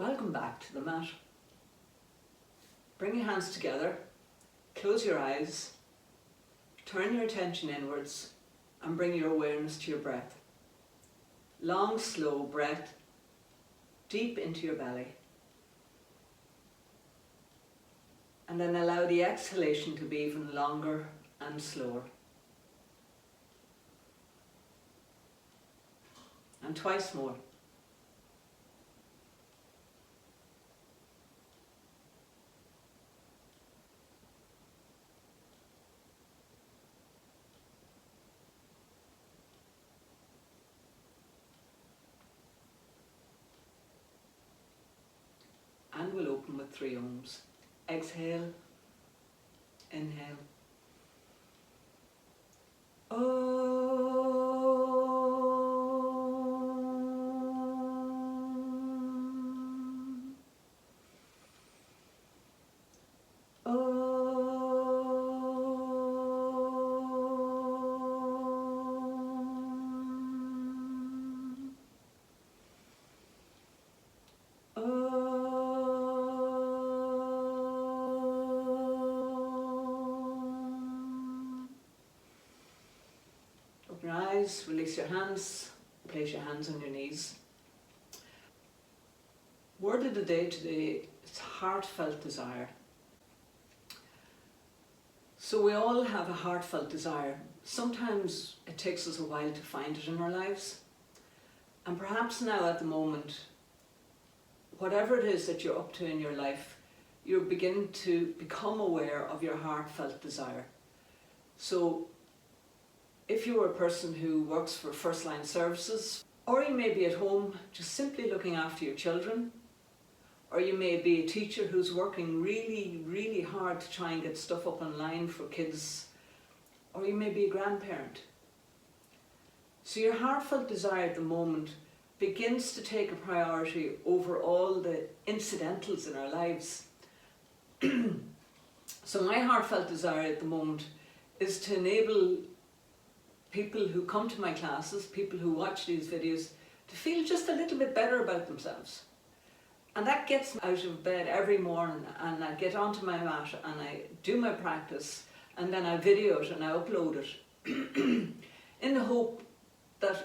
Welcome back to the mat. Bring your hands together, close your eyes, turn your attention inwards and bring your awareness to your breath. Long, slow breath, deep into your belly. And then allow the exhalation to be even longer and slower. And twice more. And we'll open with 3 ohms. Exhale, inhale. Open your eyes, release your hands, place your hands on your knees. Word of the day today is heartfelt desire. So we all have a heartfelt desire. Sometimes it takes us a while to find it in our lives. And perhaps now at the moment, whatever it is that you're up to in your life, you're beginning to become aware of your heartfelt desire. So if you're a person who works for First Line Services, or you may be at home just simply looking after your children, or you may be a teacher who's working really hard to try and get stuff up online for kids, or you may be a grandparent. So your heartfelt desire at the moment begins to take a priority over all the incidentals in our lives. So my heartfelt desire at the moment is to enable people who come to my classes, people who watch these videos, to feel just a little bit better about themselves. And that gets me out of bed every morning, and I get onto my mat and I do my practice, and then I video it and I upload it in the hope that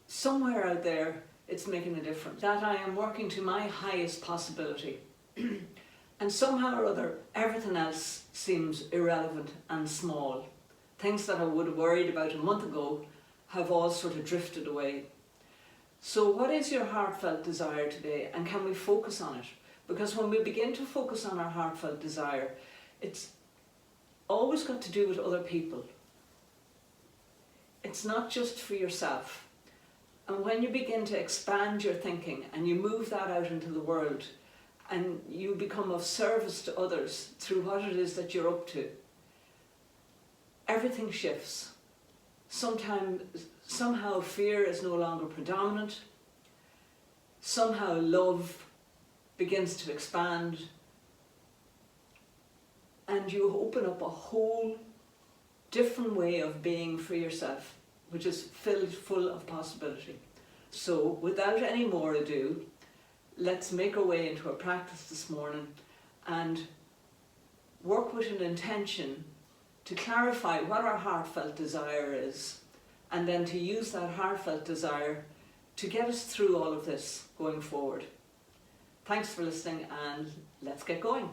somewhere out there it's making a difference, that I am working to my highest possibility. And somehow or other everything else seems irrelevant and small. Things that I would have worried about a month ago have all sort of drifted away. So what is your heartfelt desire today, and can we focus on it? Because when we begin to focus on our heartfelt desire, it's always got to do with other people. It's not just for yourself. And when you begin to expand your thinking and you move that out into the world and you become of service to others through what it is that you're up to, everything shifts. Somehow fear is no longer predominant. Somehow love begins to expand. And you open up a whole different way of being for yourself, which is filled full of possibility. So without any more ado, let's make our way into our practice this morning and work with an intention to clarify what our heartfelt desire is, and then to use that heartfelt desire to get us through all of this going forward. Thanks for listening, and let's get going.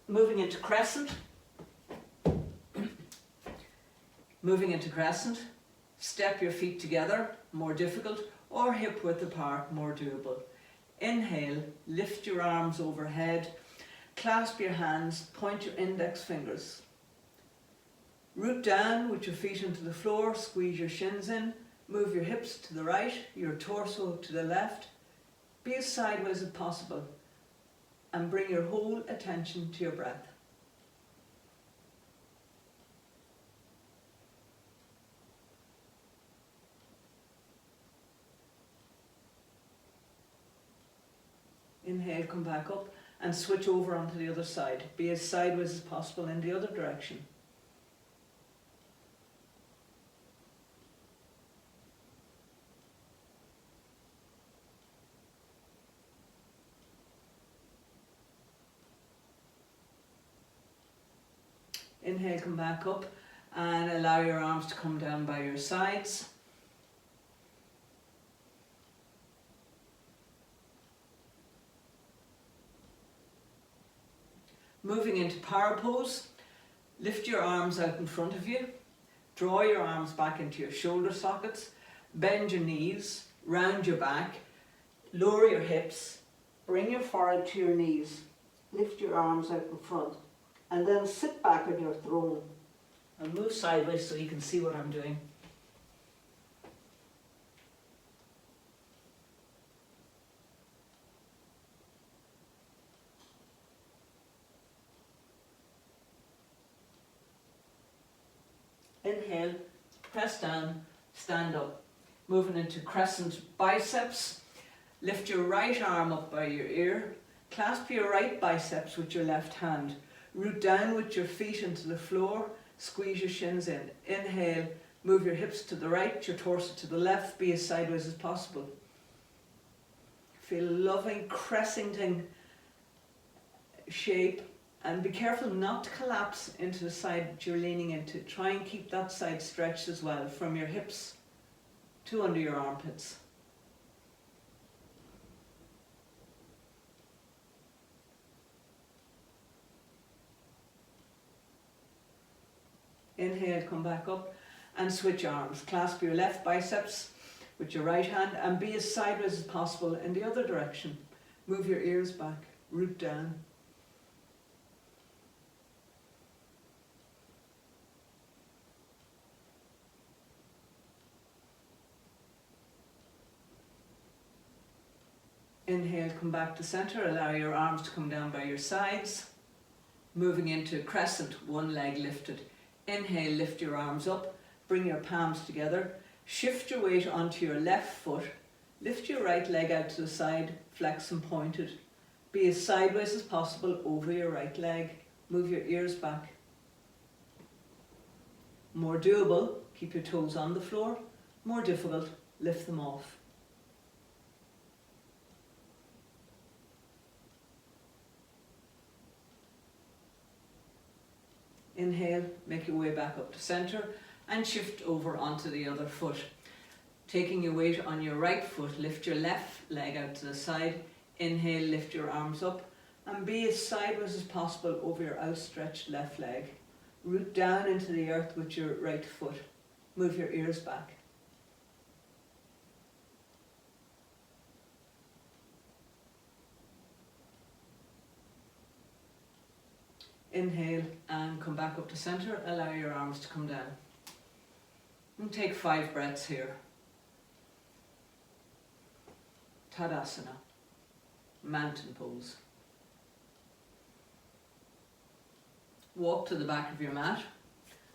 Moving into crescent. Moving into crescent, step your feet together, more difficult, or hip width apart, more doable. Inhale, lift your arms overhead, clasp your hands, point your index fingers. Root down with your feet into the floor, squeeze your shins in, move your hips to the right, your torso to the left. Be as sideways as possible and bring your whole attention to your breath. Inhale, come back up and switch over onto the other side. Be as sideways as possible in the other direction. Inhale, come back up and allow your arms to come down by your sides. Moving into power pose, lift your arms out in front of you, draw your arms back into your shoulder sockets, bend your knees, round your back, lower your hips, bring your forehead to your knees, lift your arms out in front, and then sit back on your throne. I'll move sideways so you can see what I'm doing. Inhale, press down, stand up. Moving into crescent biceps. Lift your right arm up by your ear. Clasp your right biceps with your left hand. Root down with your feet into the floor. Squeeze your shins in. Inhale, move your hips to the right, your torso to the left. Be as sideways as possible. Feel a loving crescenting shape. And be careful not to collapse into the side that you're leaning into. Try and keep that side stretched as well, from your hips to under your armpits. Inhale, come back up and switch arms. Clasp your left biceps with your right hand and be as sideways as possible in the other direction. Move your ears back, root down. Inhale, come back to center, allow your arms to come down by your sides. Moving into crescent, one leg lifted. Inhale, lift your arms up, bring your palms together. Shift your weight onto your left foot. Lift your right leg out to the side, flex and pointed. Be as sideways as possible over your right leg. Move your ears back. More doable, keep your toes on the floor. More difficult, lift them off. Inhale, make your way back up to center and shift over onto the other foot. Taking your weight on your right foot, lift your left leg out to the side. Inhale, lift your arms up and be as sideways as possible over your outstretched left leg. Root down into the earth with your right foot. Move your ears back. Inhale and come back up to center. Allow your arms to come down. And take 5 breaths here. Tadasana, mountain pose. Walk to the back of your mat.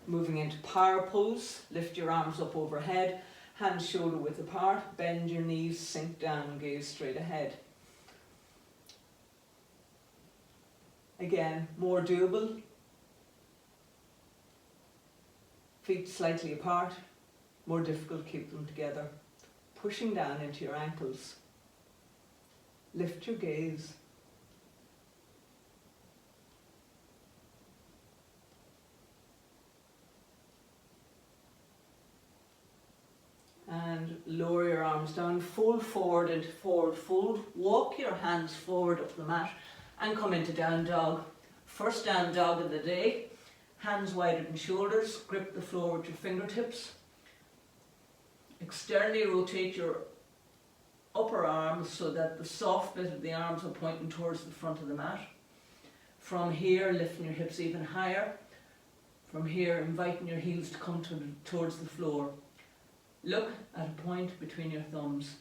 Moving into power pose. Lift your arms up overhead. Hands shoulder width apart. Bend your knees, sink down, gaze straight ahead. Again, more doable. Feet slightly apart. More difficult, keep them together. Pushing down into your ankles. Lift your gaze. And lower your arms down, fold forward into forward fold. Walk your hands forward up the mat and come into down dog. First down dog of the day. Hands wider than shoulders. Grip the floor with your fingertips. Externally rotate your upper arms so that the soft bit of the arms are pointing towards the front of the mat. From here, lifting your hips even higher. From here, inviting your heels to come towards the floor. Look at a point between your thumbs.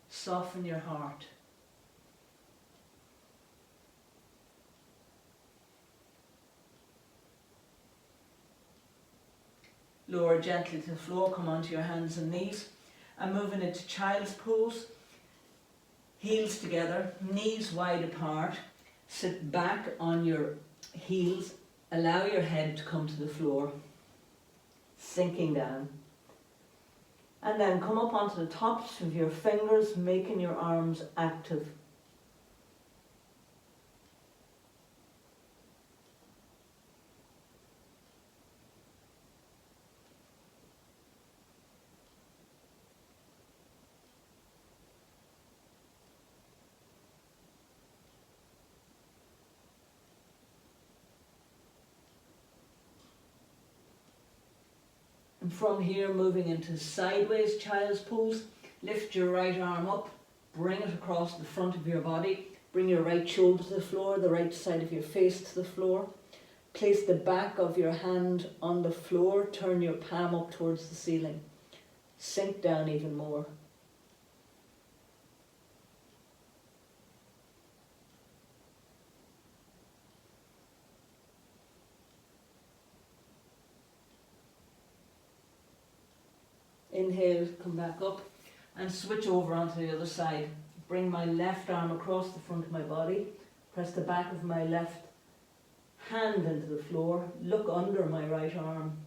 Soften your heart. Lower gently to the floor, come onto your hands and knees. And moving into child's pose. Heels together, knees wide apart. Sit back on your heels. Allow your head to come to the floor. Sinking down. And then come up onto the tops of your fingers, making your arms active. And from here, moving into sideways child's pose, lift your right arm up, bring it across the front of your body, bring your right shoulder to the floor, the right side of your face to the floor. Place the back of your hand on the floor, turn your palm up towards the ceiling. Sink down even more. Inhale, come back up and switch over onto the other side. Bring my left arm across the front of my body, press the back of my left hand into the floor, look under my right arm,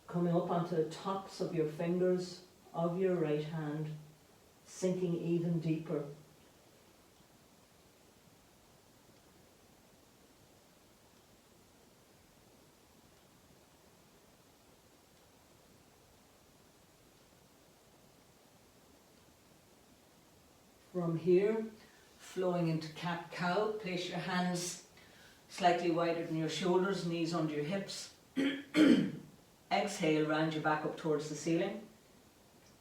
coming up onto the tops of your fingers of your right hand, sinking even deeper. From here, flowing into cat-cow, place your hands slightly wider than your shoulders, knees under your hips. Exhale, round your back up towards the ceiling.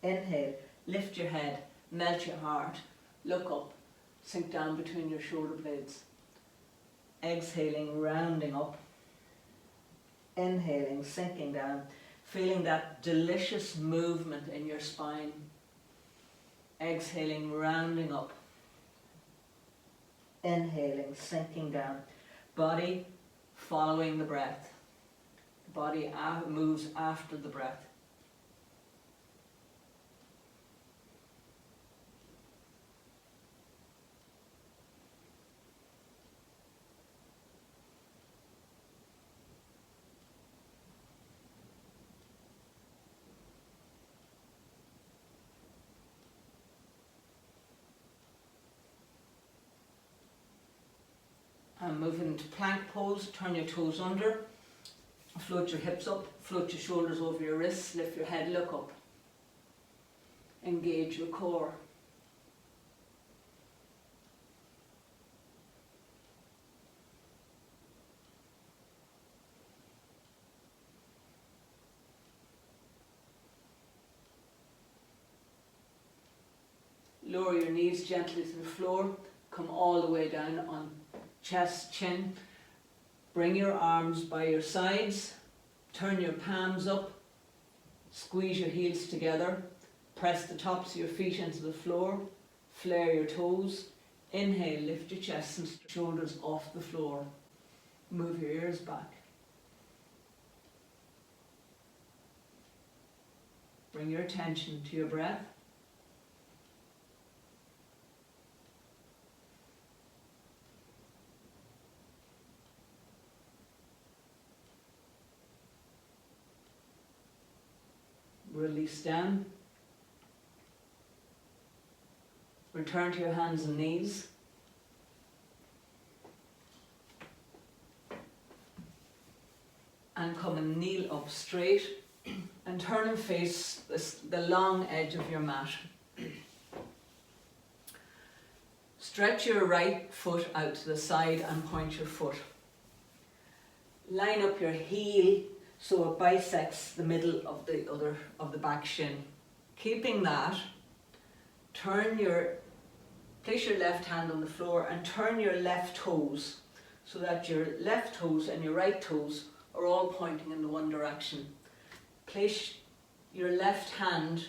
Inhale, lift your head, melt your heart, look up, sink down between your shoulder blades. Exhaling, rounding up. Inhaling, sinking down, feeling that delicious movement in your spine. Exhaling, rounding up. Inhaling, sinking down. Body following the breath. The body moves after the breath. And move into plank pose, turn your toes under, float your hips up, float your shoulders over your wrists, lift your head, look up. Engage your core. Lower your knees gently to the floor, come all the way down on chest, chin. Bring your arms by your sides, turn your palms up, squeeze your heels together, press the tops of your feet into the floor, flare your toes. Inhale, lift your chest and shoulders off the floor. Move your ears back. Bring your attention to your breath. Release down. Return to your hands and knees. And come and kneel up straight and turn and face the long edge of your mat. Stretch your right foot out to the side and point your foot. Line up your heel so it bisects the middle of the back shin. Keeping that, place your left hand on the floor and turn your left toes so that your left toes and your right toes are all pointing in the one direction. Place your left hand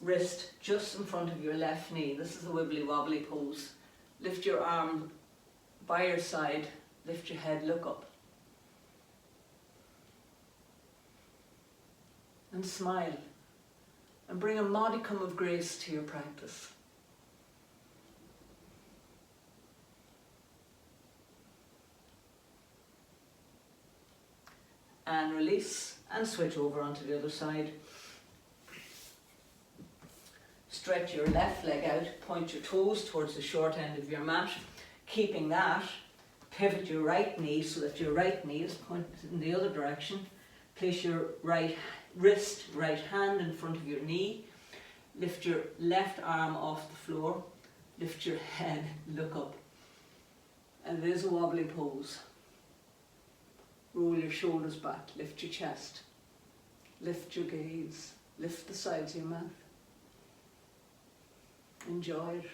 wrist just in front of your left knee. This is a wibbly wobbly pose. Lift your arm by your side, lift your head, look up. And smile, and bring a modicum of grace to your practice. And release, and switch over onto the other side. Stretch your left leg out, point your toes towards the short end of your mat. Keeping that, pivot your right knee so that your right knee is pointed in the other direction. Place your right wrist, right hand in front of your knee. Lift your left arm off the floor. Lift your head, look up. And it is a wobbly pose. Roll your shoulders back, lift your chest, lift your gaze, lift the sides of your mouth. Enjoy it.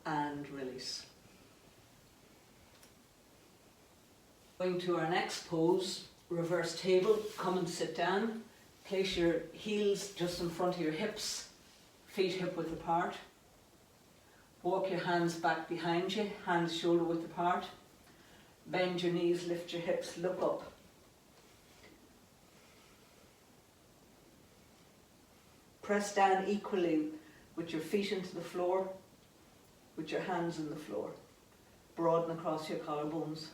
And release. Going to our next pose, reverse table. Come and sit down. Place your heels just in front of your hips, feet hip width apart. Walk your hands back behind you, hands shoulder width apart. Bend your knees, lift your hips, look up. Press down equally with your feet into the floor, with your hands in the floor. Broaden across your collarbones.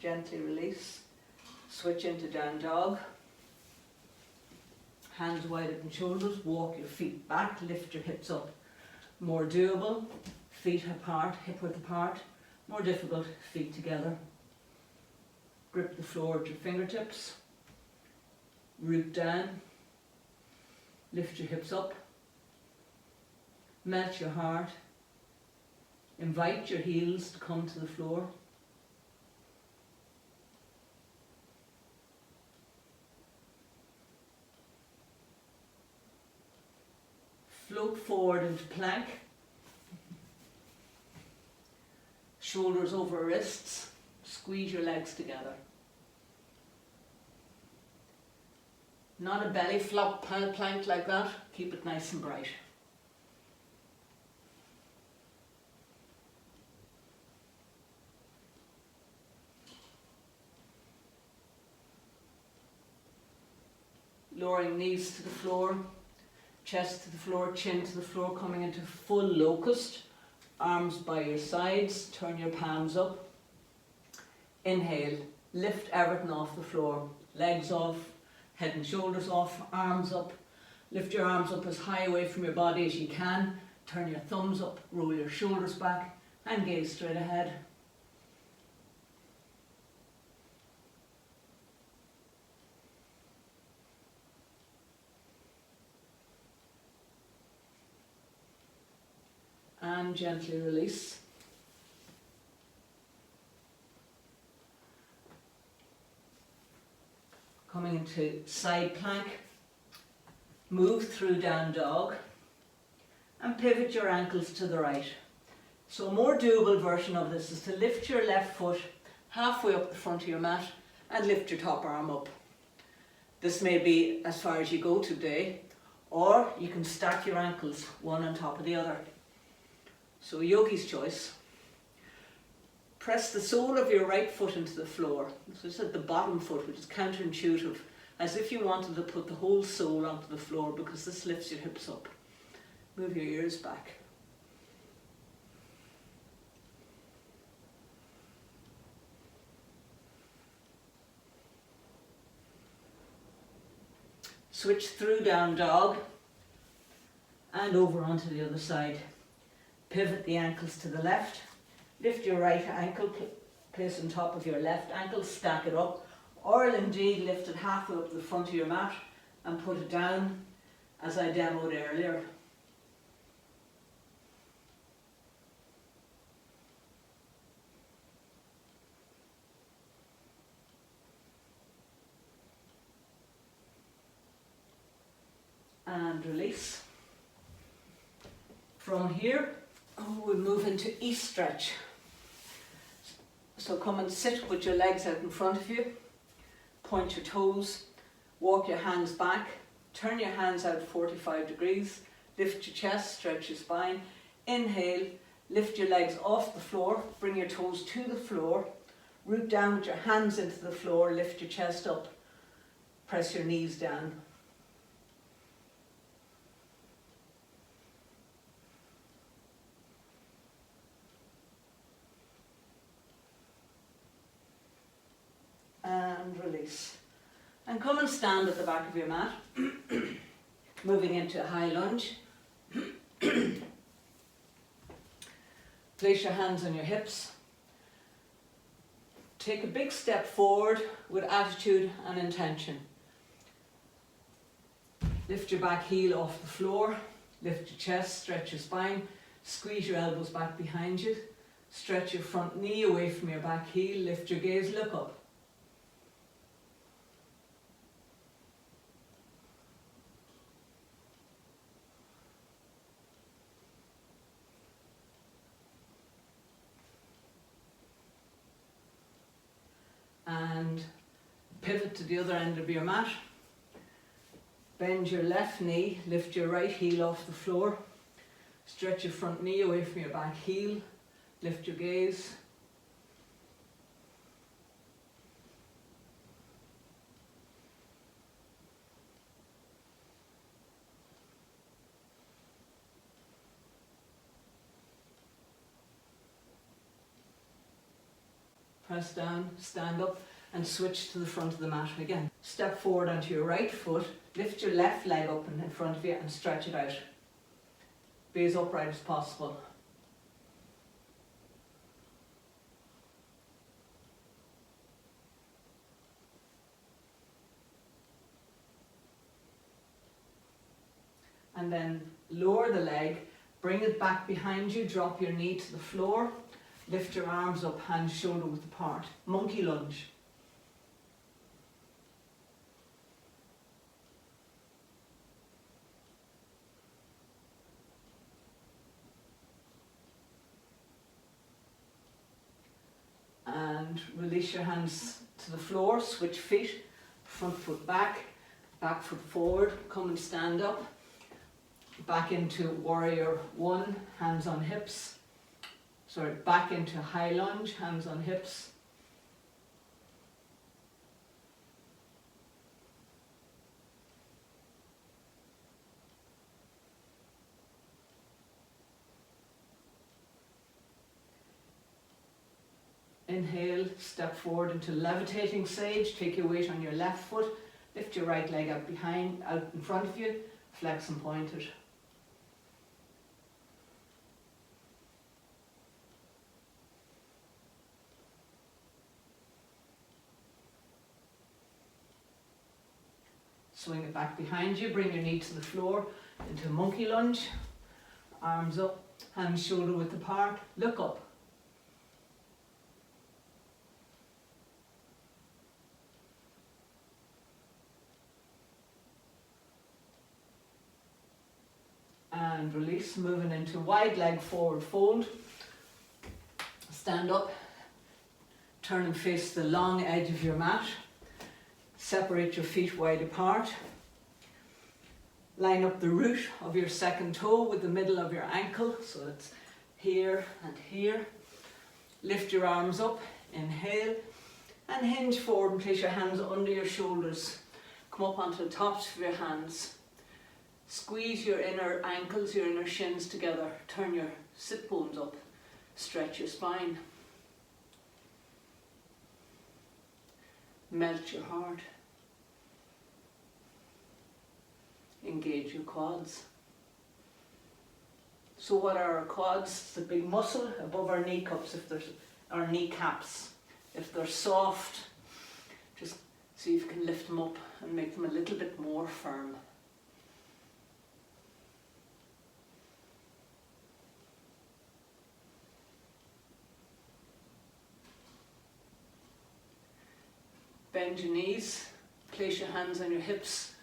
Gently release. Switch into down dog. Hands wide open shoulders. Walk your feet back. Lift your hips up. More doable. Feet apart, hip width apart. More difficult, feet together. Grip the floor with your fingertips. Root down. Lift your hips up. Melt your heart. Invite your heels to come to the floor. Float forward into plank. Shoulders over wrists. Squeeze your legs together. Not a belly flop plank like that. Keep it nice and bright. Lowering knees to the floor. Chest to the floor, chin to the floor, coming into full locust. Arms by your sides, turn your palms up. Inhale, lift everything off the floor. Legs off, head and shoulders off, arms up. Lift your arms up as high away from your body as you can. Turn your thumbs up, roll your shoulders back and gaze straight ahead. And gently release. Coming into side plank. Move through down dog and pivot your ankles to the right. So a more doable version of this is to lift your left foot halfway up the front of your mat and lift your top arm up. This may be as far as you go today, or you can stack your ankles one on top of the other. So yogi's choice. Press the sole of your right foot into the floor. So it's at the bottom foot, which is counterintuitive, as if you wanted to put the whole sole onto the floor, because this lifts your hips up. Move your ears back. Switch through down dog and over onto the other side. Pivot the ankles to the left. Lift your right ankle, place on top of your left ankle, stack it up, or indeed lift it halfway up the front of your mat and put it down as I demoed earlier. And release. From here, we'll move into east stretch. So come and sit with your legs out in front of you. Point your toes. Walk your hands back. Turn your hands out 45 degrees. Lift your chest, stretch your spine. Inhale, lift your legs off the floor. Bring your toes to the floor. Root down with your hands into the floor. Lift your chest up. Press your knees down. And release. And come and stand at the back of your mat. Moving into a high lunge. Place your hands on your hips. Take a big step forward with attitude and intention. Lift your back heel off the floor. Lift your chest, stretch your spine. Squeeze your elbows back behind you. Stretch your front knee away from your back heel. Lift your gaze, look up. And pivot to the other end of your mat. Bend your left knee, lift your right heel off the floor. Stretch your front knee away from your back heel. Lift your gaze. Press down, stand up, and switch to the front of the mat again. Step forward onto your right foot, lift your left leg up in front of you and stretch it out. Be as upright as possible. And then lower the leg, bring it back behind you, drop your knee to the floor, lift your arms up, hands shoulder width apart. Monkey lunge. And release your hands to the floor, switch feet, front foot back, back foot forward, come and stand up. Back into warrior one, hands on hips. Sorry, back into high lunge, hands on hips. Inhale, step forward into levitating sage. Take your weight on your left foot. Lift your right leg out in front of you. Flex and point it. Swing it back behind you. Bring your knee to the floor into monkey lunge. Arms up, hands shoulder width apart. Look up. And release, moving into wide leg forward fold. Stand up, turn and face the long edge of your mat. Separate your feet wide apart. Line up the root of your second toe with the middle of your ankle, so it's here and here. Lift your arms up, inhale, and hinge forward and place your hands under your shoulders. Come up onto the tops of your hands. Squeeze your inner ankles, your inner shins together. Turn your sit bones up. Stretch your spine. Melt your heart. Engage your quads. So what are our quads? It's the big muscle above our kneecaps, our kneecaps. If they're soft, just see if you can lift them up and make them a little bit more firm. Bend your knees, place your hands on your hips,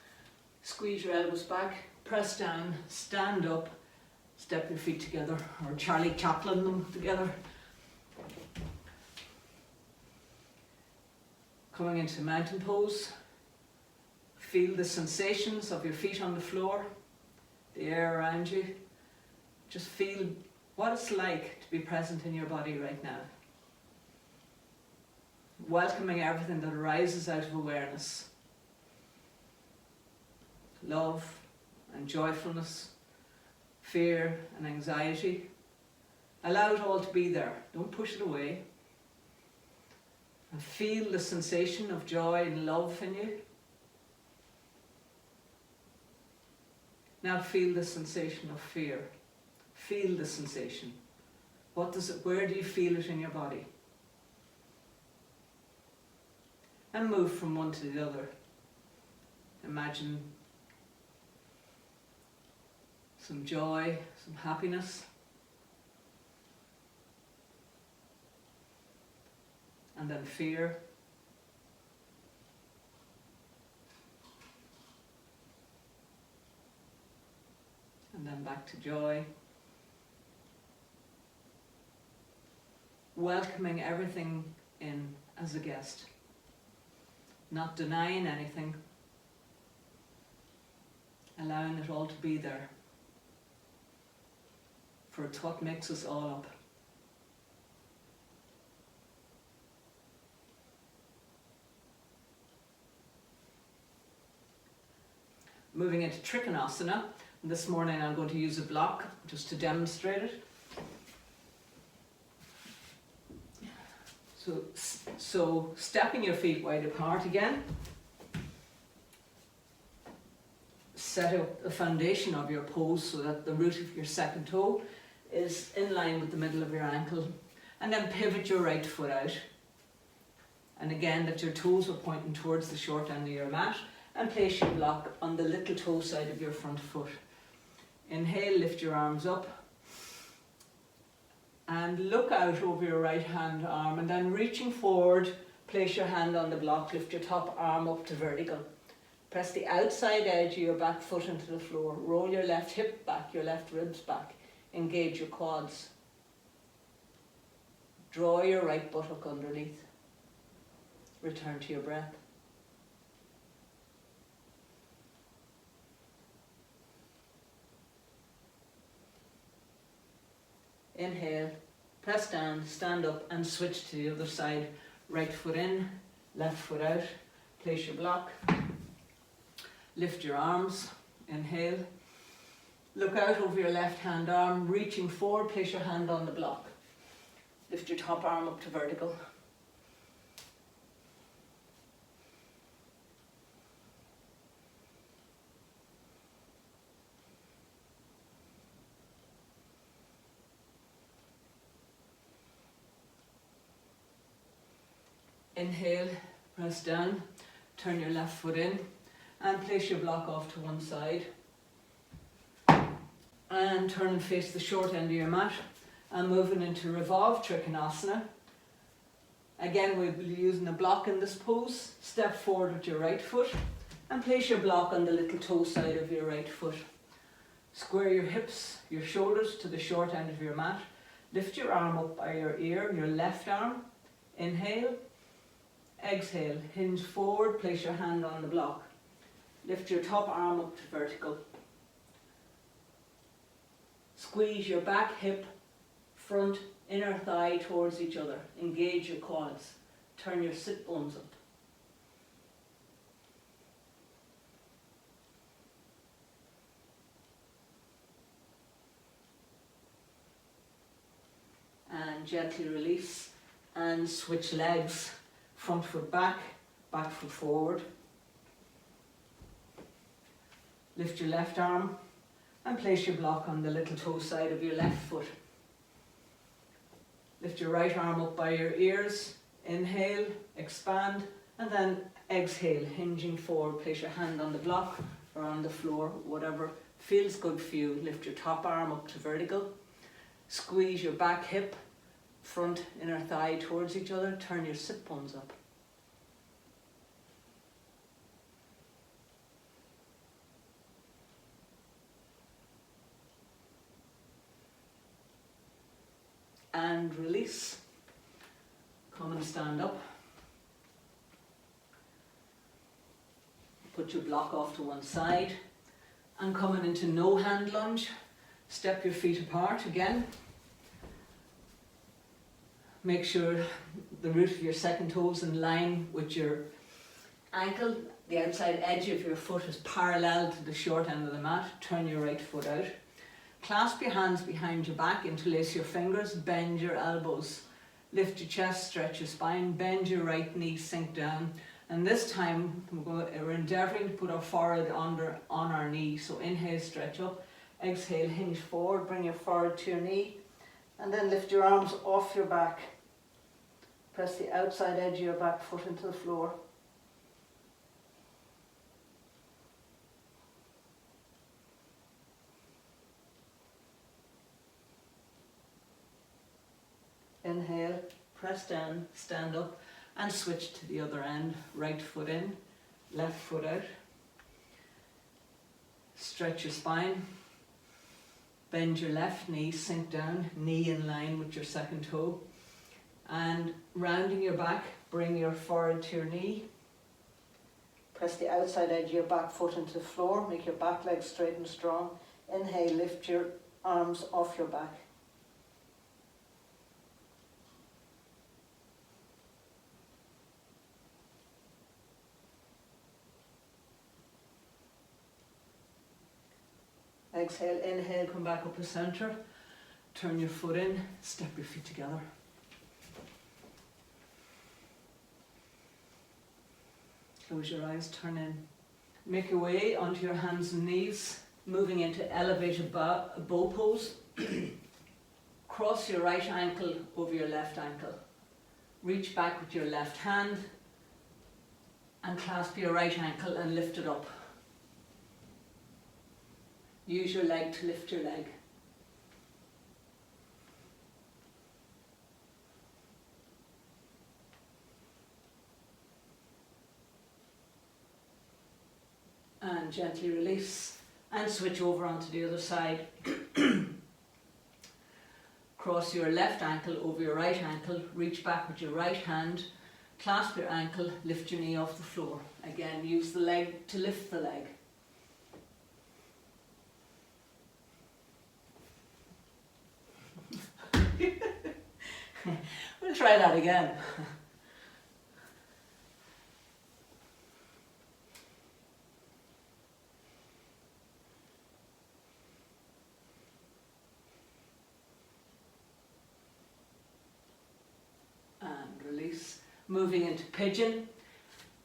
squeeze your elbows back, press down, stand up, step your feet together, or Charlie Chaplin them together. Coming into mountain pose, feel the sensations of your feet on the floor, the air around you. Just feel what it's like to be present in your body right now. Welcoming everything that arises out of awareness. Love and joyfulness, fear and anxiety. Allow it all to be there. Don't push it away. And feel the sensation of joy and love in you. Now feel the sensation of fear. Feel the sensation Where do you feel it in your body? And move from one to the other. Imagine some joy, some happiness. And then fear. And then back to joy. Welcoming everything in as a guest. Not denying anything. Allowing it all to be there. For it's what makes us all up. Moving into Trikonasana. This morning I'm going to use a block just to demonstrate it. So stepping your feet wide apart again. Set up the foundation of your pose so that the root of your second toe is in line with the middle of your ankle. And then pivot your right foot out. And again, that your toes are pointing towards the short end of your mat. And place your block on the little toe side of your front foot. Inhale, lift your arms up. And look out over your right hand arm. And then reaching forward, place your hand on the block. Lift your top arm up to vertical. Press the outside edge of your back foot into the floor. Roll your left hip back, your left ribs back. Engage your quads. Draw your right buttock underneath. Return to your breath. Inhale, press down, stand up and switch to the other side. Right foot in, left foot out. Place your block. Lift your arms. Inhale. Look out over your left hand arm, reaching forward, place your hand on the block. Lift your top arm up to vertical. Inhale, press down, turn your left foot in and place your block off to one side. And turn and face the short end of your mat and moving into Revolve Trikonasana. Again, we'll be using the block in this pose. Step forward with your right foot and place your block on the little toe side of your right foot. Square your hips, your shoulders to the short end of your mat. Lift your arm up by your ear, your left arm. Inhale. Exhale, hinge forward, place your hand on the block. Lift your top arm up to vertical. Squeeze your back, hip, front, inner thigh towards each other. Engage your quads. Turn your sit bones up. And gently release and switch legs. Front foot back, back foot forward. Lift your left arm and place your block on the little toe side of your left foot. Lift your right arm up by your ears. Inhale, expand, and then exhale, hinging forward. Place your hand on the block or on the floor, whatever feels good for you. Lift your top arm up to vertical. Squeeze your back hip, front, inner thigh towards each other. Turn your sit bones up. And release. Come and stand up. Put your block off to one side. And coming into no hand lunge. Step your feet apart again. Make sure the root of your second toe is in line with your ankle. The outside edge of your foot is parallel to the short end of the mat. Turn your right foot out. Clasp your hands behind your back, interlace your fingers, bend your elbows. Lift your chest, stretch your spine, bend your right knee, sink down. And this time we're endeavouring to put our forehead on our knee. So inhale, stretch up. Exhale, hinge forward, bring your forehead to your knee. And then lift your arms off your back. Press the outside edge of your back foot into the floor. Inhale, press down, stand up and switch to the other end. Right foot in, left foot out. Stretch your spine. Bend your left knee, sink down, knee in line with your second toe. And rounding your back, bring your forehead to your knee. Press the outside edge of your back foot into the floor. Make your back leg straight and strong. Inhale, lift your arms off your back. Exhale, inhale, come back up to center. Turn your foot in, step your feet together. Close your eyes, turn in. Make your way onto your hands and knees, moving into elevated bow pose. Cross your right ankle over your left ankle. Reach back with your left hand and clasp your right ankle and lift it up. Use your leg to lift your leg. And gently release and switch over onto the other side. Cross your left ankle over your right ankle, reach back with your right hand, clasp your ankle, lift your knee off the floor. Again, use the leg to lift the leg. We'll try that again. And release. Moving into pigeon,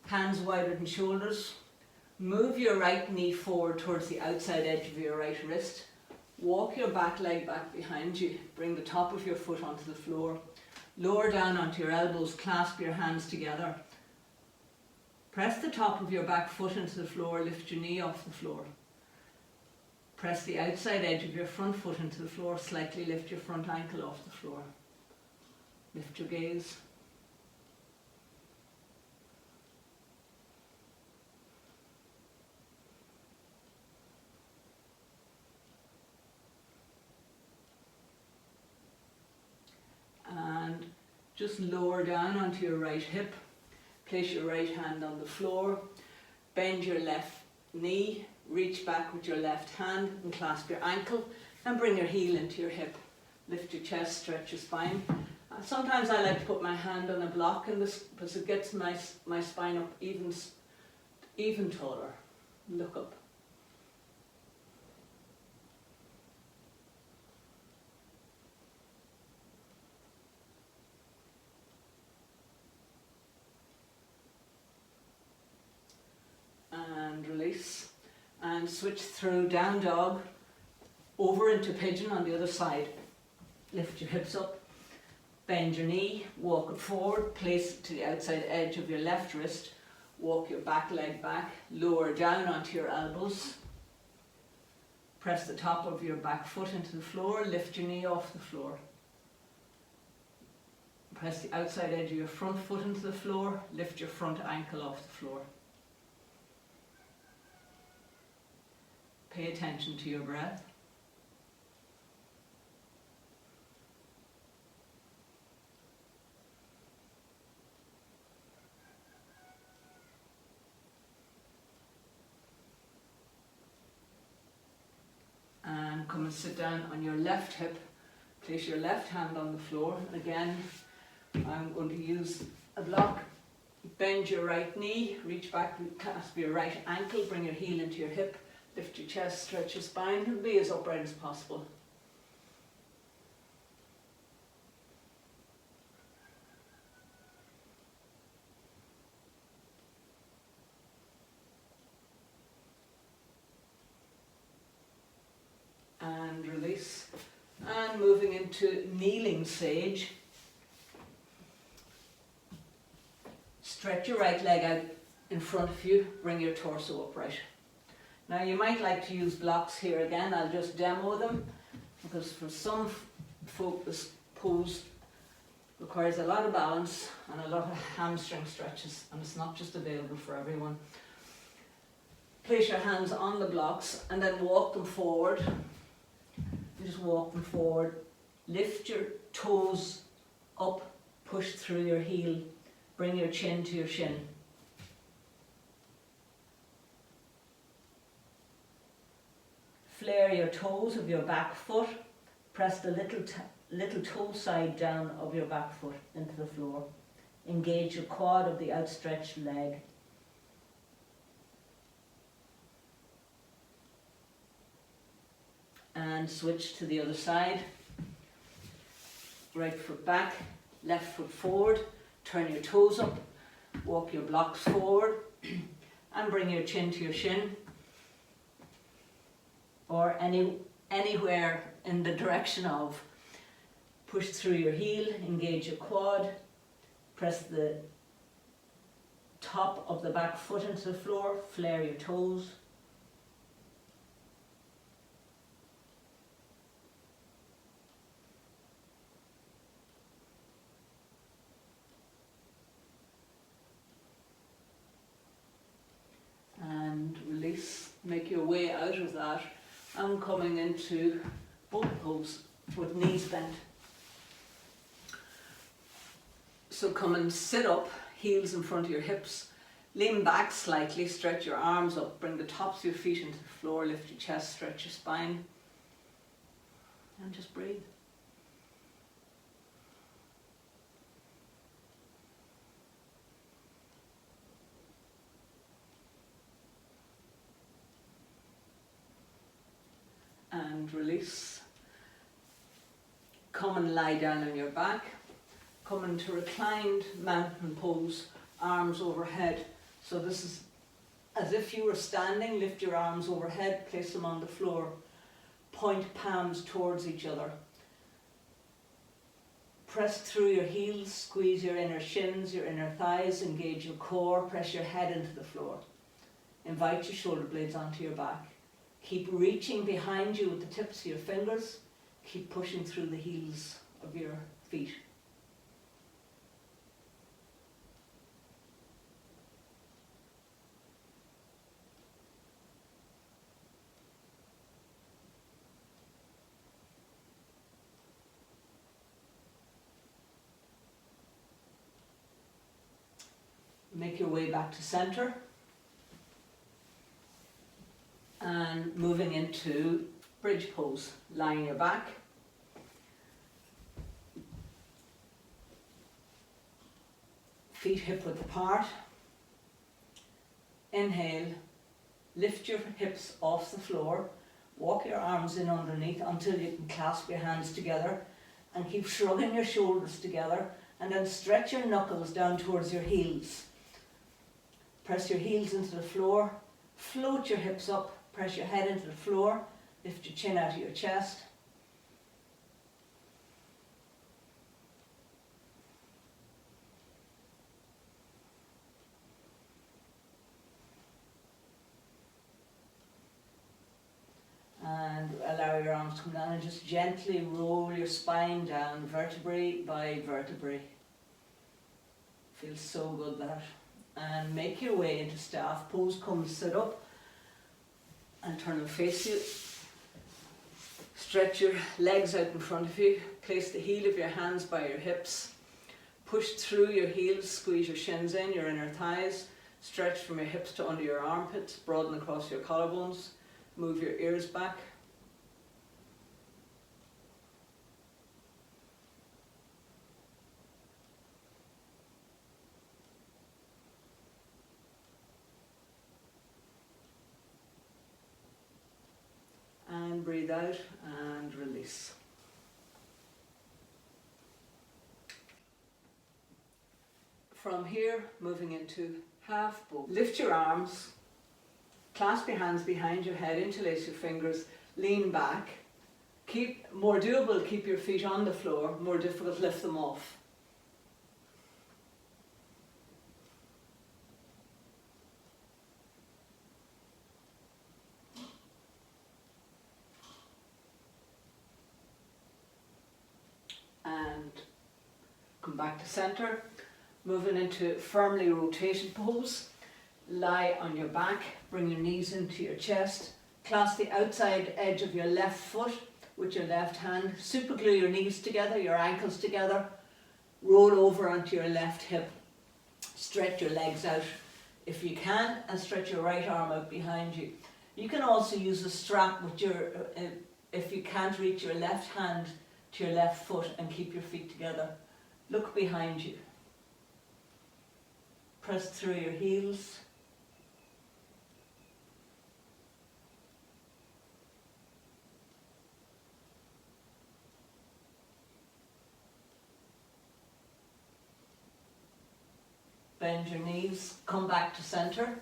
hands wider than shoulders. Move your right knee forward towards the outside edge of your right wrist. Walk your back leg back behind you. Bring the top of your foot onto the floor. Lower down onto your elbows, clasp your hands together. Press the top of your back foot into the floor, lift your knee off the floor. Press the outside edge of your front foot into the floor, slightly lift your front ankle off the floor. Lift your gaze. And just lower down onto your right hip. Place your right hand on the floor. Bend your left knee. Reach back with your left hand and clasp your ankle. And bring your heel into your hip. Lift your chest, stretch your spine. Sometimes I like to put my hand on a block in this because it gets my spine up even taller. Look up. And release. And switch through down dog over into pigeon on the other side. Lift your hips up. Bend your knee, walk it forward, place it to the outside edge of your left wrist, walk your back leg back, lower down onto your elbows, press the top of your back foot into the floor, lift your knee off the floor. Press the outside edge of your front foot into the floor, lift your front ankle off the floor. Pay attention to your breath. And come and sit down on your left hip. Place your left hand on the floor. Again, I'm going to use a block. Bend your right knee, reach back, clasp your right ankle, bring your heel into your hip, lift your chest, stretch your spine, and be as upright as possible. And release. And moving into knee Queen Sage. Stretch your right leg out in front of you, bring your torso upright. Now you might like to use blocks here again. I'll just demo them because for some folk this pose requires a lot of balance and a lot of hamstring stretches, and it's not just available for everyone. Place your hands on the blocks and then walk them forward. You just walk them forward. Lift your toes up, push through your heel, bring your chin to your shin. Flare your toes of your back foot. Press the little toe side down of your back foot into the floor. Engage your quad of the outstretched leg. And switch to the other side. Right foot back, left foot forward. Turn your toes up. Walk your blocks forward. And bring your chin to your shin. Or anywhere in the direction of. Push through your heel, engage your quad, press the top of the back foot into the floor, flare your toes. And release, make your way out of that. I'm coming into boat pose with knees bent. So come and sit up, heels in front of your hips. Lean back slightly, stretch your arms up, bring the tops of your feet into the floor, lift your chest, stretch your spine. And just breathe. And release. Come and lie down on your back. Come into reclined mountain pose, arms overhead. So this is as if you were standing, lift your arms overhead, place them on the floor. Point palms towards each other. Press through your heels, squeeze your inner shins, your inner thighs, engage your core, press your head into the floor. Invite your shoulder blades onto your back. Keep reaching behind you with the tips of your fingers. Keep pushing through the heels of your feet. Make your way back to center. And moving into bridge pose, lying your back. Feet hip width apart. Inhale, lift your hips off the floor, walk your arms in underneath until you can clasp your hands together and keep shrugging your shoulders together, and then stretch your knuckles down towards your heels. Press your heels into the floor, float your hips up, press your head into the floor, lift your chin out of your chest. And allow your arms to come down and just gently roll your spine down, vertebrae by vertebrae. Feels so good, that. And make your way into staff pose. Come sit up and turn and face you. Stretch your legs out in front of you. Place the heel of your hands by your hips. Push through your heels, squeeze your shins in, your inner thighs. Stretch from your hips to under your armpits, broaden across your collarbones. Move your ears back. And breathe out and release. From here, moving into half bow. Lift your arms, clasp your hands behind your head, interlace your fingers, lean back, More doable, keep your feet on the floor, more difficult, lift them off. And come back to centre, moving into firmly rotation pose. Lie on your back, bring your knees into your chest, clasp the outside edge of your left foot with your left hand, super glue your knees together, your ankles together, roll over onto your left hip, stretch your legs out if you can, and stretch your right arm out behind you. You can also use a strap with your, if you can't reach your left hand to your left foot, and keep your feet together. Look behind you. Press through your heels. Bend your knees, come back to centre.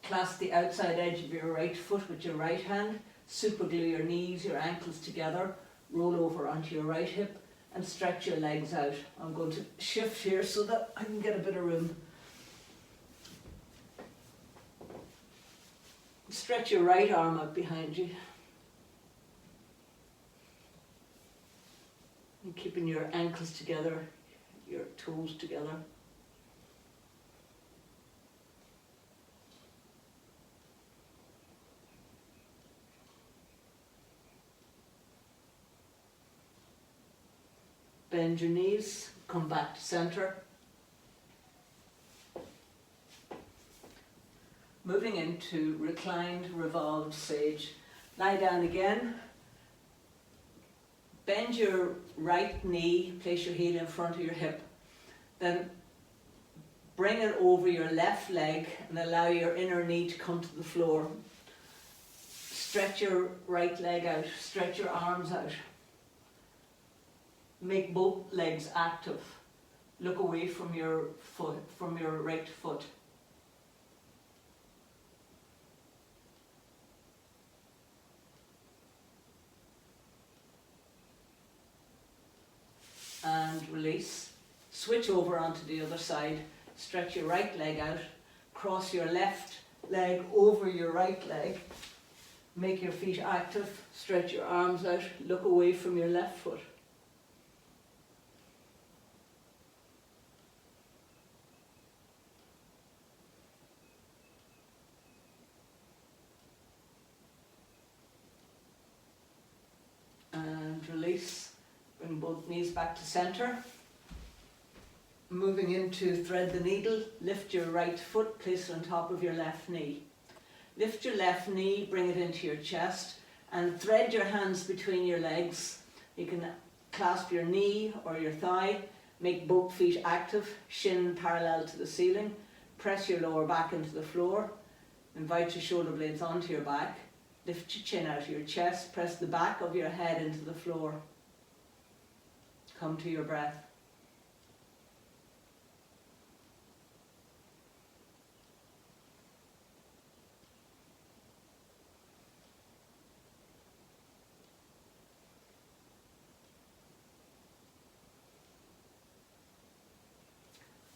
Clasp the outside edge of your right foot with your right hand. Super glue your knees, your ankles together. Roll over onto your right hip and stretch your legs out. I'm going to shift here so that I can get a bit of room. Stretch your right arm out behind you. And keeping your ankles together, your toes together. Bend your knees, come back to centre. Moving into reclined, revolved sage. Lie down again. Bend your right knee, place your heel in front of your hip. Then bring it over your left leg and allow your inner knee to come to the floor. Stretch your right leg out, stretch your arms out. Make both legs active. Look away from your foot, from your right foot. And release. Switch over onto the other side. Stretch your right leg out. Cross your left leg over your right leg. Make your feet active. Stretch your arms out. Look away from your left foot. And release. Bring both knees back to centre. Moving into thread the needle, lift your right foot, place it on top of your left knee. Lift your left knee, bring it into your chest, and thread your hands between your legs. You can clasp your knee or your thigh, make both feet active, shin parallel to the ceiling, press your lower back into the floor, invite your shoulder blades onto your back, lift your chin out of your chest, press the back of your head into the floor. Come to your breath.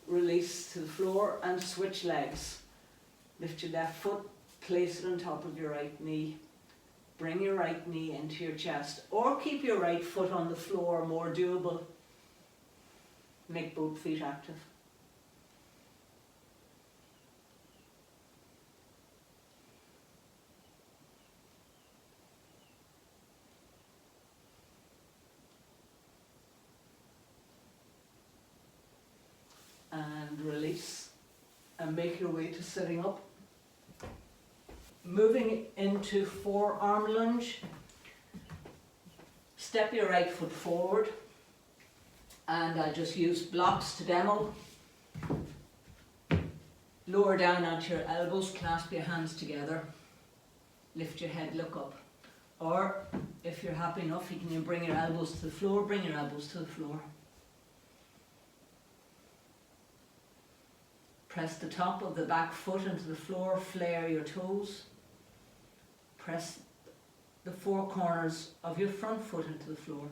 Release to the floor and switch legs. Lift your left foot, place it on top of your right knee. Bring your right knee into your chest, or keep your right foot on the floor, more doable. Make both feet active. And release, and make your way to sitting up. Moving into forearm lunge. Step your right foot forward, and I'll just use blocks to demo. Lower down onto your elbows, clasp your hands together, lift your head, look up. Or if you're happy enough, you can bring your elbows to the floor, bring your elbows to the floor. Press the top of the back foot into the floor, flare your toes. Press the four corners of your front foot into the floor.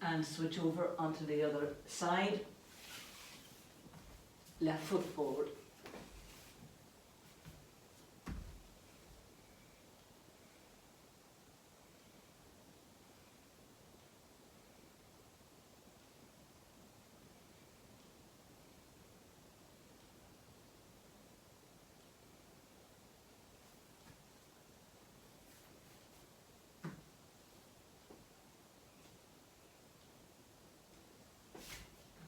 And switch over onto the other side. Left foot forward.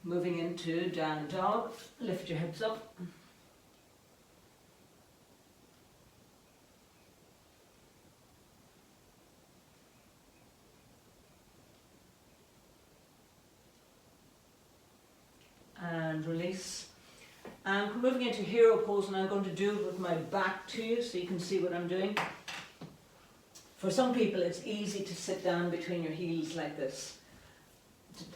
Moving into down dog, lift your hips up. And release. And moving into hero pose, and I'm going to do it with my back to you so you can see what I'm doing. For some people it's easy to sit down between your heels like this.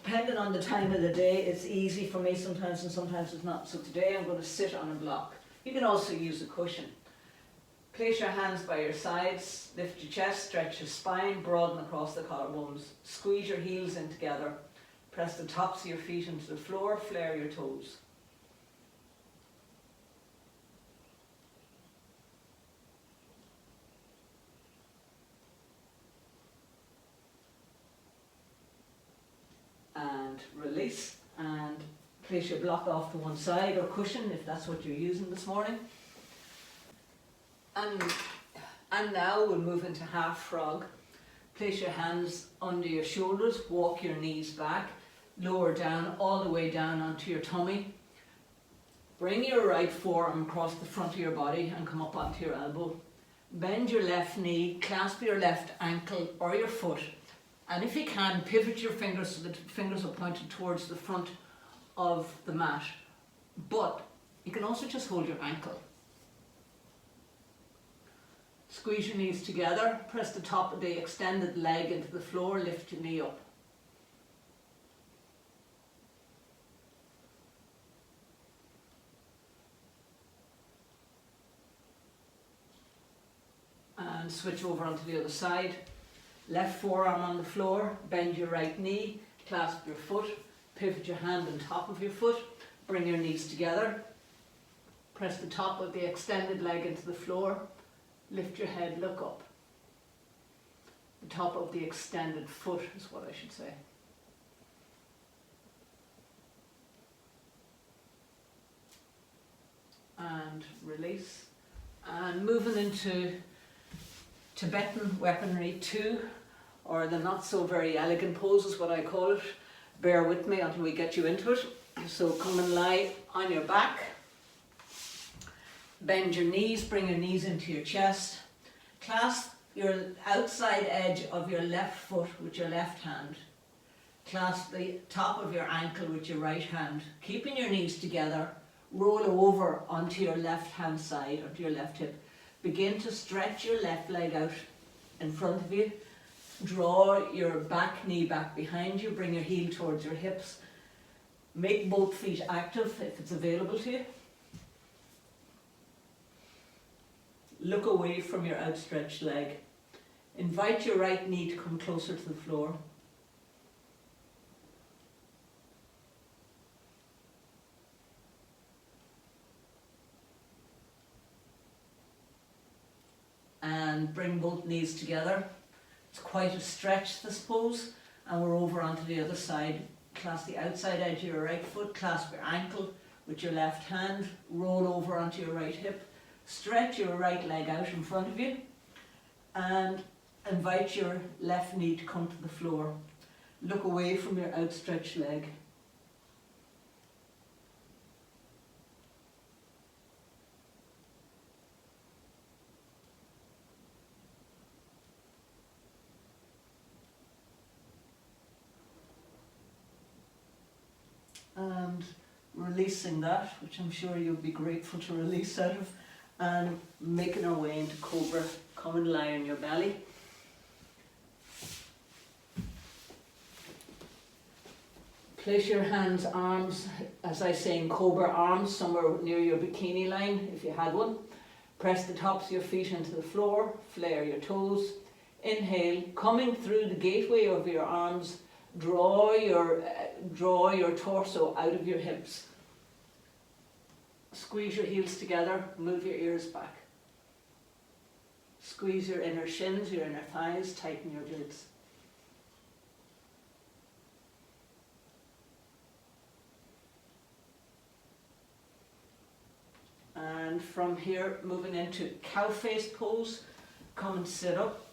Depending on the time of the day, it's easy for me sometimes and sometimes it's not. So today I'm going to sit on a block. You can also use a cushion. Place your hands by your sides, lift your chest, stretch your spine, broaden across the collarbones. Squeeze your heels in together. Press the tops of your feet into the floor, flare your toes. And release, and place your block off to one side or cushion if that's what you're using this morning. And now we'll move into half frog. Place your hands under your shoulders, walk your knees back, lower down all the way down onto your tummy. Bring your right forearm across the front of your body and come up onto your elbow. Bend your left knee, clasp your left ankle or your foot. And if you can, pivot your fingers so that the fingers are pointed towards the front of the mat. But you can also just hold your ankle. Squeeze your knees together, press the top of the extended leg into the floor, lift your knee up. And switch over onto the other side. Left forearm on the floor, bend your right knee, clasp your foot, pivot your hand on top of your foot, bring your knees together, press the top of the extended leg into the floor, lift your head, look up. The top of the extended foot is what I should say. And release. And moving into Tibetan Weaponry 2, or the not so very elegant pose is what I call it. Bear with me until we get you into it. So come and lie on your back. Bend your knees, bring your knees into your chest. Clasp your outside edge of your left foot with your left hand. Clasp the top of your ankle with your right hand. Keeping your knees together, roll over onto your left hand side, onto your left hip. Begin to stretch your left leg out in front of you. Draw your back knee back behind you. Bring your heel towards your hips. Make both feet active if it's available to you. Look away from your outstretched leg. Invite your right knee to come closer to the floor. And bring both knees together. It's quite a stretch, this pose, and we're over onto the other side. Clasp the outside edge of your right foot, clasp your ankle with your left hand, roll over onto your right hip, stretch your right leg out in front of you, and invite your left knee to come to the floor. Look away from your outstretched leg. And releasing that, which I'm sure you'll be grateful to release out of, and making our way into Cobra. Come and lie on your belly. Place your hands, arms, as I say in Cobra arms, somewhere near your bikini line if you had one. Press the tops of your feet into the floor, flare your toes. Inhale, coming through the gateway of your arms, draw your torso out of your hips. Squeeze your heels together, move your ears back. Squeeze your inner shins, your inner thighs, tighten your glutes. And from here, moving into cow face pose, come and sit up.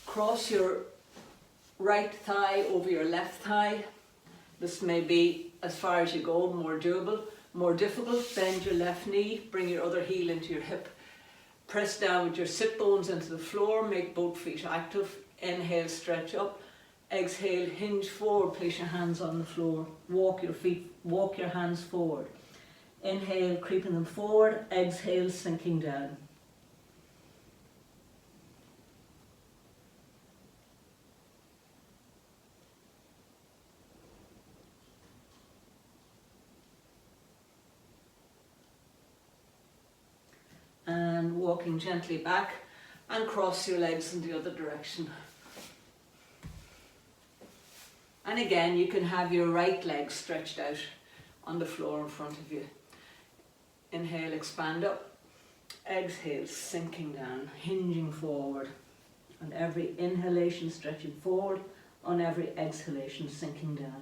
Cross your right thigh over your left thigh. This may be as far as you go, more doable. More difficult, bend your left knee, bring your other heel into your hip. Press down with your sit bones into the floor, make both feet active. Inhale, stretch up. Exhale, hinge forward, place your hands on the floor. Walk your hands forward. Inhale, creeping them forward. Exhale, sinking down. And walking gently back and cross your legs in the other direction. And again, you can have your right leg stretched out on the floor in front of you. Inhale, expand up. Exhale, sinking down, hinging forward. On every inhalation, stretching forward. On every exhalation, sinking down.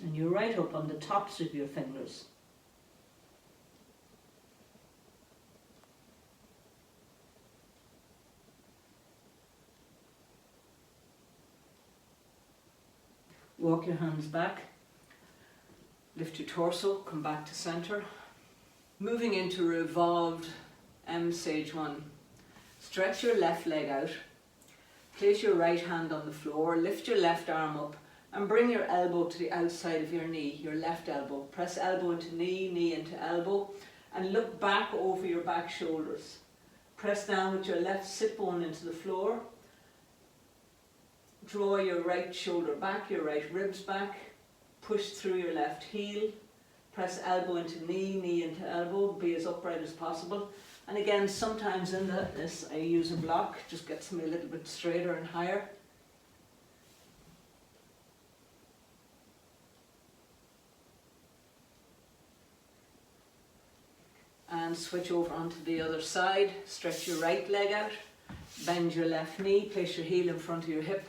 And you're right up on the tops of your fingers. Walk your hands back, lift your torso, come back to center. Moving into revolved Sage 1. Stretch your left leg out, place your right hand on the floor, lift your left arm up and bring your elbow to the outside of your knee, your left elbow. Press elbow into knee, knee into elbow and look back over your back shoulders. Press down with your left sit bone into the floor. Draw your right shoulder back, your right ribs back, push through your left heel, press elbow into knee, knee into elbow, be as upright as possible. And again, sometimes in this I use a block, just gets me a little bit straighter and higher. And switch over onto the other side, stretch your right leg out. Bend your left knee, place your heel in front of your hip.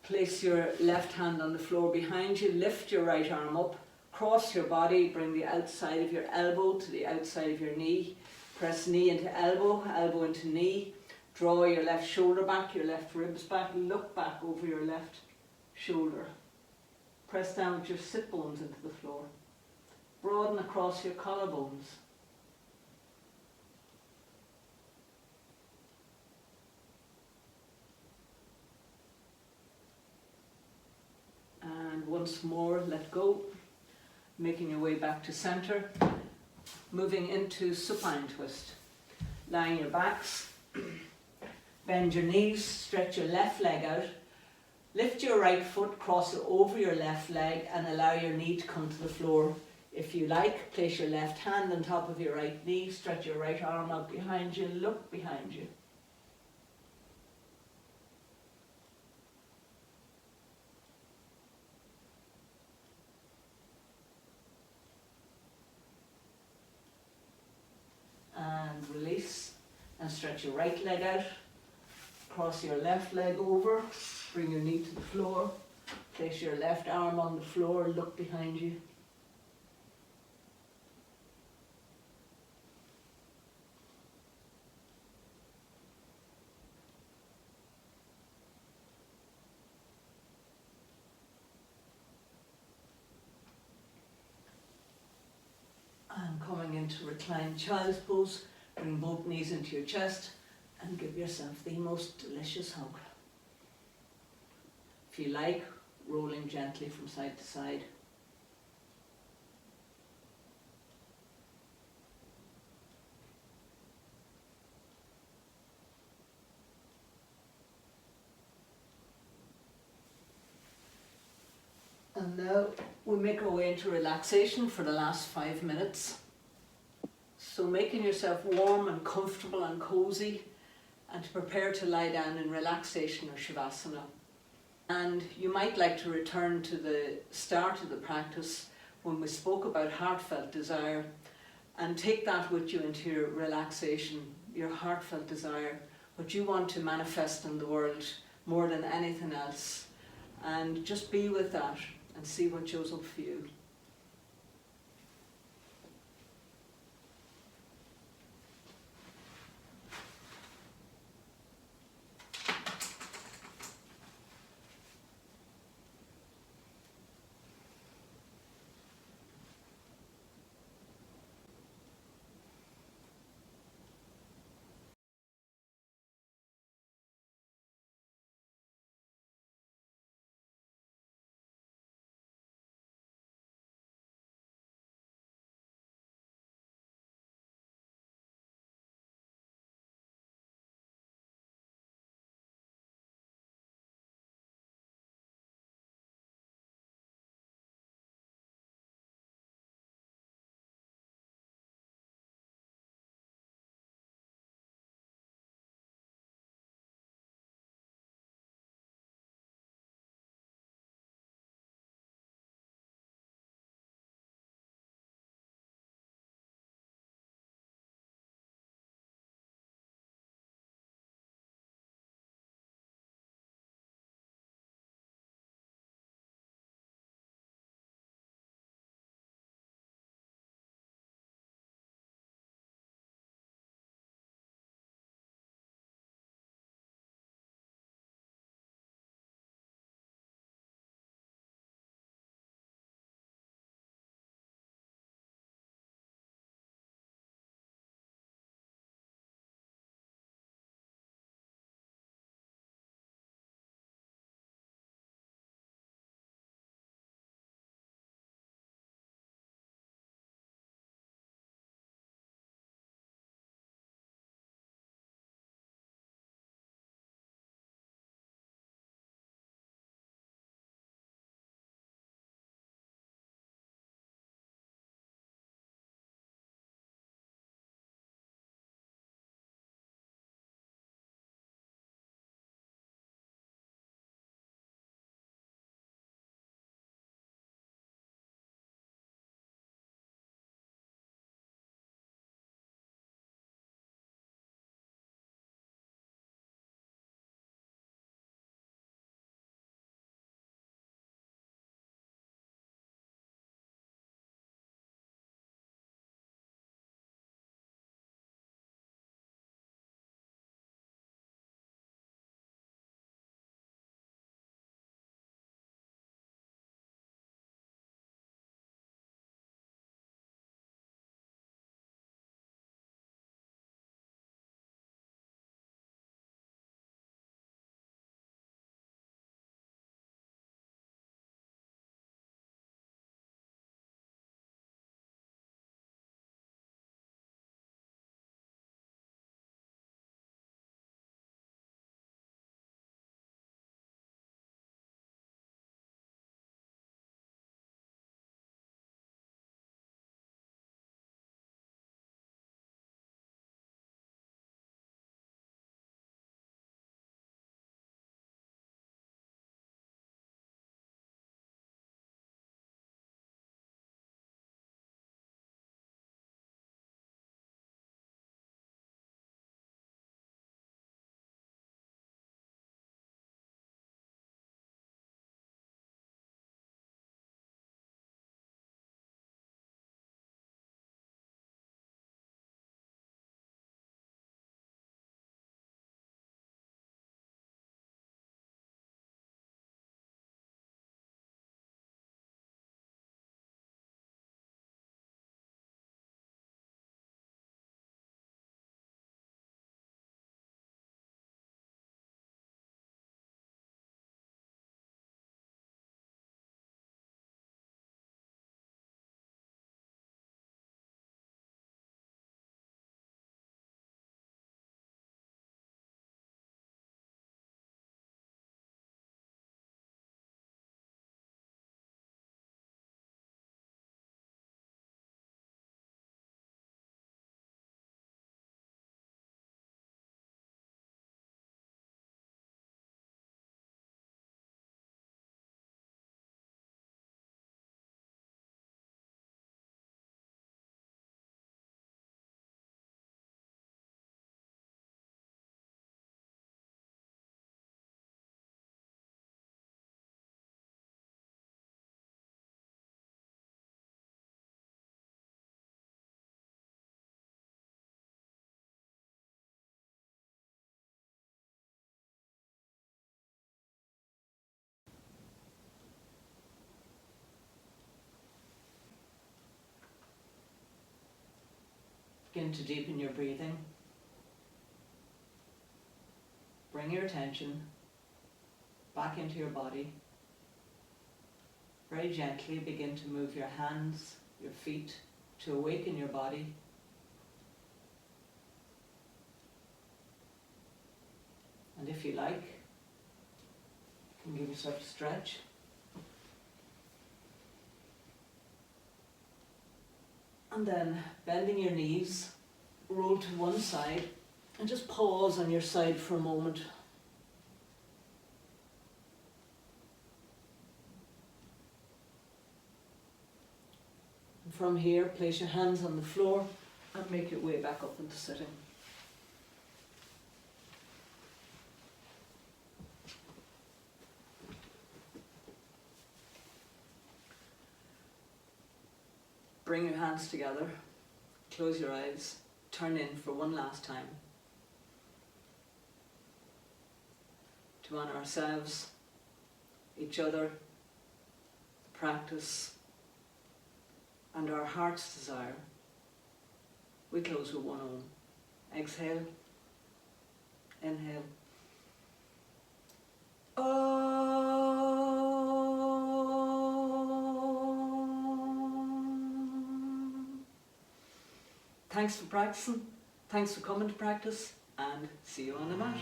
Place your left hand on the floor behind you, lift your right arm up, cross your body, bring the outside of your elbow to the outside of your knee. Press knee into elbow, elbow into knee. Draw your left shoulder back, your left ribs back, look back over your left shoulder. Press down with your sit bones into the floor. Broaden across your collarbones. And once more, let go, making your way back to center, moving into supine twist. Lying your backs, bend your knees, stretch your left leg out, lift your right foot, cross it over your left leg and allow your knee to come to the floor. If you like, place your left hand on top of your right knee, stretch your right arm out behind you, look behind you. And release and stretch your right leg out, cross your left leg over, bring your knee to the floor, place your left arm on the floor, look behind you. And coming into reclined child's pose, bring both knees into your chest and give yourself the most delicious hug. If you like, rolling gently from side to side. And now we make our way into relaxation for the last 5 minutes. So making yourself warm and comfortable and cozy, and to prepare to lie down in relaxation or Shavasana. And you might like to return to the start of the practice when we spoke about heartfelt desire, and take that with you into your relaxation, your heartfelt desire, what you want to manifest in the world more than anything else. And just be with that and see what shows up for you. Begin to deepen your breathing. Bring your attention back into your body. Very gently begin to move your hands, your feet, to awaken your body. And if you like, you can give yourself a stretch. And then bending your knees, roll to one side and just pause on your side for a moment. And from here, place your hands on the floor and make your way back up into sitting. Bring your hands together, close your eyes, turn in for one last time to honour ourselves, each other, the practice, and our heart's desire. We close with one Om. Exhale, inhale. Thanks for practicing, thanks for coming to practice, and see you on the mat.